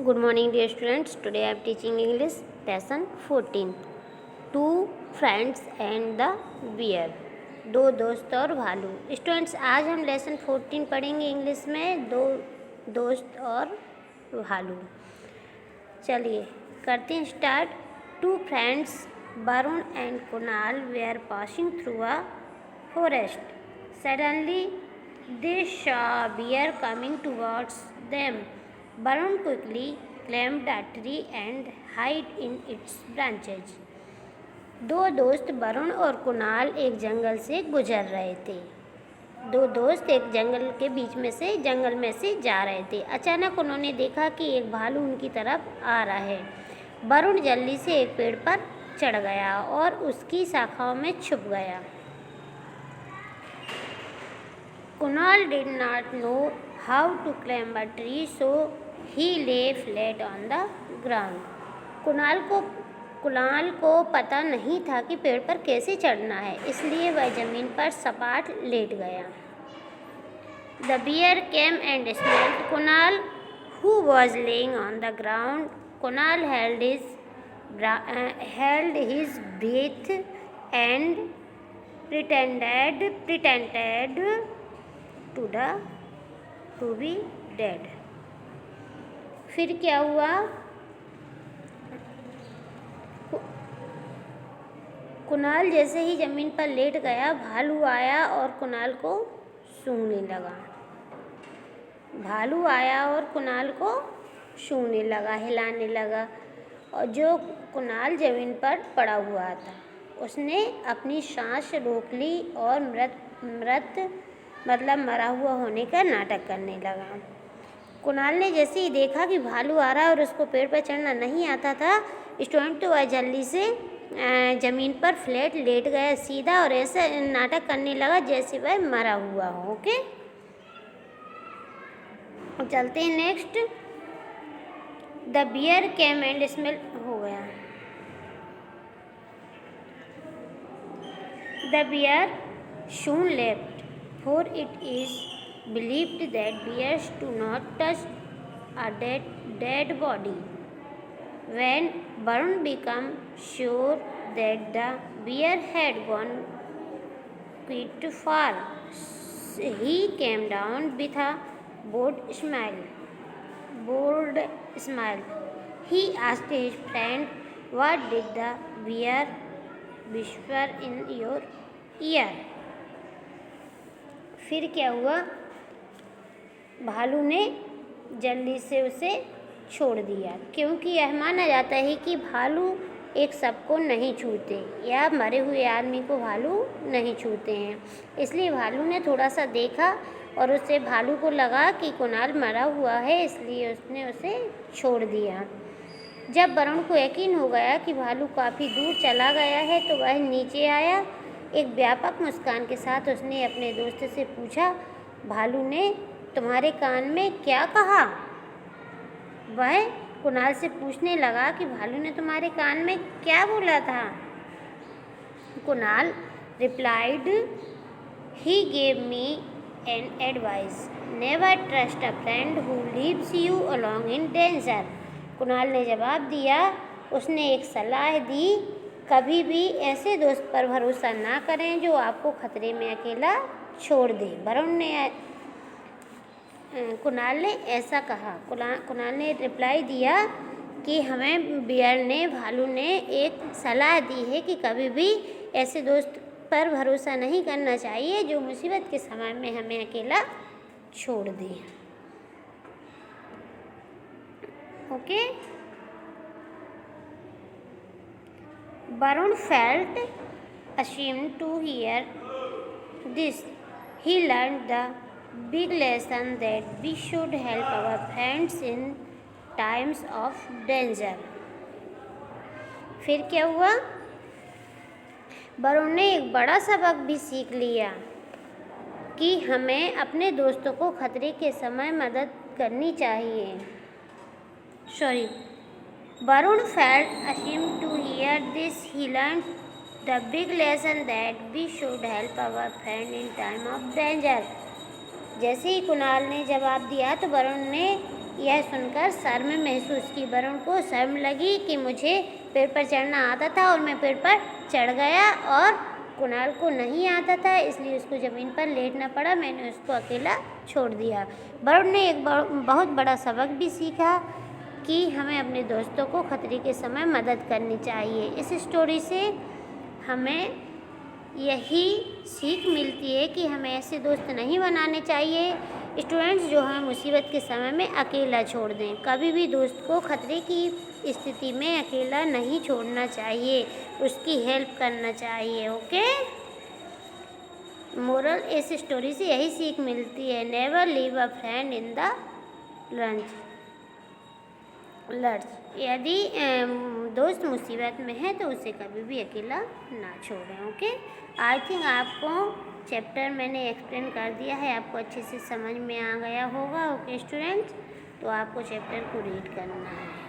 Good morning, dear students. Today I am teaching English lesson 14. Two friends and the bear. दो दोस्त और भालू. Students, आज हम लेसन 14 पढ़ेंगे इंग्लिश में. दो दोस्त और भालू. चलिए करते हैं start. Two friends Varun and Kunal were passing through a forest. Suddenly they saw a bear coming towards them. Varun quickly climbed a tree and hid in its branches. दो दोस्त वरुण और कुणाल एक जंगल से गुजर रहे थे. दो दोस्त एक जंगल में से जा रहे थे. अचानक उन्होंने देखा कि एक भालू उनकी तरफ आ रहा है. वरुण जल्दी से एक पेड़ पर चढ़ गया और उसकी शाखाओं में छुप गया. Kunal did not know how to climb a tree, so he lay flat on the ground. Kunal को पता नहीं था कि पेड़ पर कैसे चढ़ना है, इसलिए वह जमीन पर सपाट लेट गया. The bear came and smelled Kunal, who was laying on the ground. Kunal held his breath and pretended to be dead. फिर क्या हुआ? कुणाल जैसे ही जमीन पर लेट गया, भालू आया और कुणाल को सूंघने लगा, हिलाने लगा. और जो कुणाल जमीन पर पड़ा हुआ था, उसने अपनी सांस रोक ली और मरा हुआ होने का नाटक करने लगा. कुणाल ने जैसे ही देखा कि भालू आ रहा है और उसको पेड़ पर चढ़ना नहीं आता था, स्टूडेंट, तो वह जल्दी से ज़मीन पर फ्लैट लेट गया सीधा और ऐसा नाटक करने लगा जैसे वह मरा हुआ हो. ओके, चलते हैं next. The bear came and smell हो गया. The bear soon left, for it is believed that bears do not touch a dead body. When Varun became sure that the bear had gone quite far, he came down with a bored smile. He asked his friend, "What did the bear whisper in your ear?" फिर क्या हुआ? भालू ने जल्दी से उसे छोड़ दिया, क्योंकि यह माना जाता है कि भालू एक सबको नहीं छूते या मरे हुए आदमी को भालू नहीं छूते हैं. इसलिए भालू ने थोड़ा सा देखा और उससे भालू को लगा कि कुणाल मरा हुआ है, इसलिए उसने उसे छोड़ दिया. जब वरुण को यकीन हो गया कि भालू काफ़ी दूर चला गया है, तो वह नीचे आया. एक व्यापक मुस्कान के साथ उसने अपने दोस्त से पूछा, "भालू ने तुम्हारे कान में क्या कहा?" वह कुणाल से पूछने लगा कि भालू ने तुम्हारे कान में क्या बोला था. Kunal replied, "He gave me an advice. Never trust a friend who leaves you alone in danger." Kunal ने जवाब दिया, उसने एक सलाह दी, कभी भी ऐसे दोस्त पर भरोसा ना करें जो आपको खतरे में अकेला छोड़ दे. कुणाल ने ऐसा कहा. कुणाल ने रिप्लाई दिया कि भालू ने एक सलाह दी है कि कभी भी ऐसे दोस्त पर भरोसा नहीं करना चाहिए जो मुसीबत के समय में हमें अकेला छोड़ दे. Okay. Varun felt ashamed to hear this. He learned the big lesson that we should help our friends in times of danger. फिर क्या हुआ? वरुण ने एक बड़ा सबक भी सीख लिया कि हमें अपने दोस्तों को खतरे के समय मदद करनी चाहिए. Varun felt ashamed to hear this. He learned the big lesson that we should help our friend in time of danger. जैसे ही कुणाल ने जवाब दिया तो वरुण ने यह सुनकर शर्म महसूस की। वरुण को शर्म लगी कि मुझे पेड़ पर चढ़ना आता था और मैं पेड़ पर चढ़ गया, और कुणाल को नहीं आता था, इसलिए उसको ज़मीन पर लेटना पड़ा। मैंने उसको अकेला छोड़ दिया। वरुण ने एक बहुत बड़ा सबक भी सीखा कि हमें अपने दोस्तों को खतरे के समय मदद करनी चाहिए। इस स्टोरी से हमें यही सीख मिलती है कि हमें ऐसे दोस्त नहीं बनाने चाहिए स्टूडेंट्स जो हमें मुसीबत के समय में अकेला छोड़ दें। कभी भी दोस्त को खतरे की स्थिति में अकेला नहीं छोड़ना चाहिए, उसकी हेल्प करना चाहिए। ओके, मोरल इस स्टोरी से यही सीख मिलती है, never leave a friend in the lurch. यदि दोस्त मुसीबत में है तो उसे कभी भी अकेला ना छोड़ें। ओके, आई थिंक आपको चैप्टर मैंने एक्सप्लेन कर दिया है, आपको अच्छे से समझ में आ गया होगा। ओके स्टूडेंट्स, तो आपको चैप्टर को रीड करना है।